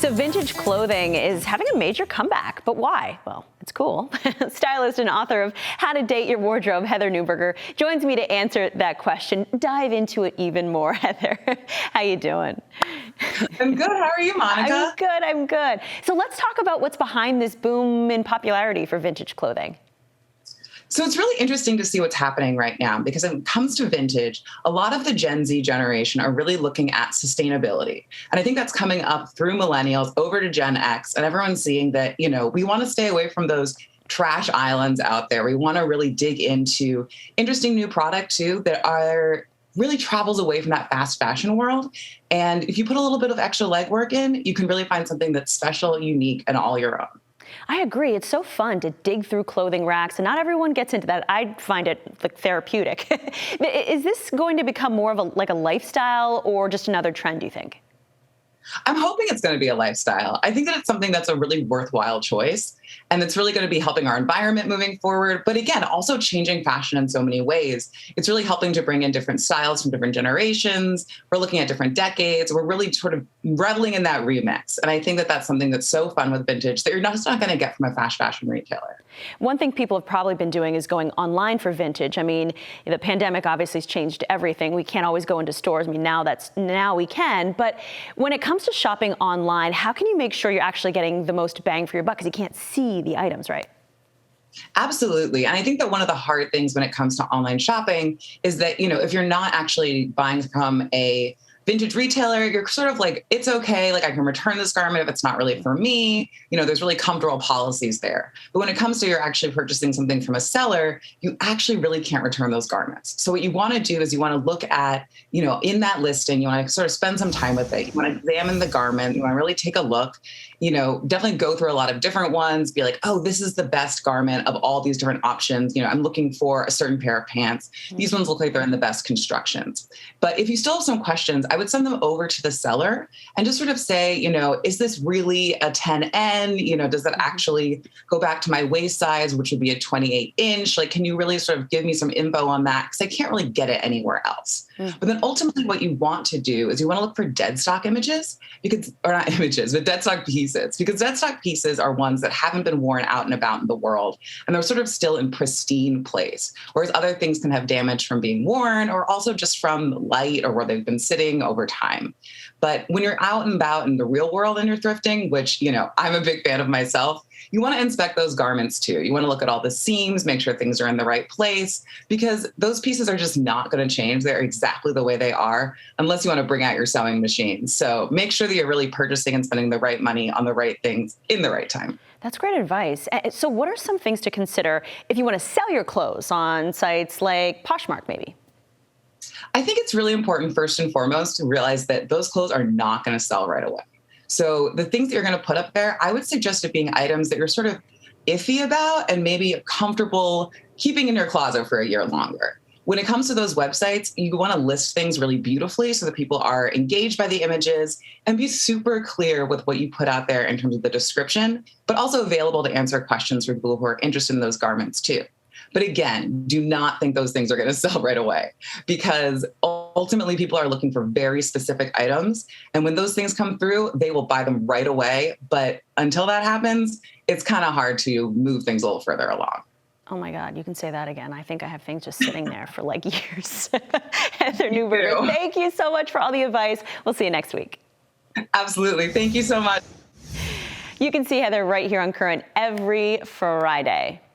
So vintage clothing is having a major comeback, but why? Well, it's cool. Stylist and author of How to Date Your Wardrobe, Heather Newberger, joins me to answer that question, dive into it even more. Heather, how you doing? I'm good. How are you, Monica? I'm good. So let's talk about what's behind this boom in popularity for vintage clothing. So it's really interesting to see what's happening right now because when it comes to vintage, a lot of the Gen Z generation are really looking at sustainability. And I think that's coming up through millennials over to Gen X, and everyone's seeing that, we want to stay away from those trash islands out there. We want to really dig into interesting new product too that are really travels away from that fast fashion world. And if you put a little bit of extra legwork in, you can really find something that's special, unique, and all your own. I agree. It's so fun to dig through clothing racks, and not everyone gets into that. I find it like therapeutic. Is this going to become more of a lifestyle or just another trend, do you think? I'm hoping it's going to be a lifestyle. I think that it's something that's a really worthwhile choice, and it's really going to be helping our environment moving forward. But again, also changing fashion in so many ways. It's really helping to bring in different styles from different generations. We're looking at different decades. We're really sort of reveling in that remix. And I think that that's something that's so fun with vintage that you're just not going to get from a fast fashion retailer. One thing people have probably been doing is going online for vintage. I mean, the pandemic obviously has changed everything. We can't always go into stores. I mean, now we can. But when it comes to shopping online, how can you make sure you're actually getting the most bang for your buck? Because you can't see the items, right? Absolutely. And I think that one of the hard things when it comes to online shopping is that, if you're not actually buying from a vintage retailer, you're sort of like, it's okay. Like I can return this garment if it's not really for me. There's really comfortable policies there. But when it comes to you're actually purchasing something from a seller, you actually really can't return those garments. So what you want to do is you want to look at, in that listing, you want to sort of spend some time with it. You want to examine the garment. You want to really take a look, definitely go through a lot of different ones, be like, oh, this is the best garment of all these different options. I'm looking for a certain pair of pants. These ones look like they're in the best constructions. But if you still have some questions, I would send them over to the seller and just sort of say, is this really a 10N? Does that actually go back to my waist size, which would be a 28-inch? Like, can you really sort of give me some info on that? Because I can't really get it anywhere else. But then ultimately what you want to do is you want to look for dead stock images or not images, but dead stock pieces, because dead stock pieces are ones that haven't been worn out and about in the world. And they're sort of still in pristine place. Whereas other things can have damage from being worn or also just from light or where they've been sitting over time. But when you're out and about in the real world and you're thrifting, which, I'm a big fan of myself, you want to inspect those garments too. You want to look at all the seams, make sure things are in the right place, because those pieces are just not going to change. They're exactly the way they are, unless you want to bring out your sewing machine. So make sure that you're really purchasing and spending the right money on the right things in the right time. That's great advice. So what are some things to consider if you want to sell your clothes on sites like Poshmark, maybe? I think it's really important, first and foremost, to realize that those clothes are not going to sell right away. So the things that you're going to put up there, I would suggest it being items that you're sort of iffy about and maybe comfortable keeping in your closet for a year longer. When it comes to those websites, you want to list things really beautifully so that people are engaged by the images, and be super clear with what you put out there in terms of the description, but also available to answer questions for people who are interested in those garments too. But again, do not think those things are going to sell right away, because ultimately people are looking for very specific items. And when those things come through, they will buy them right away. But until that happens, it's kind of hard to move things a little further along. Oh my God, you can say that again. I think I have things just sitting there for like years. Heather Newberger, thank you so much for all the advice. We'll see you next week. Absolutely. Thank you so much. You can see Heather right here on Current every Friday.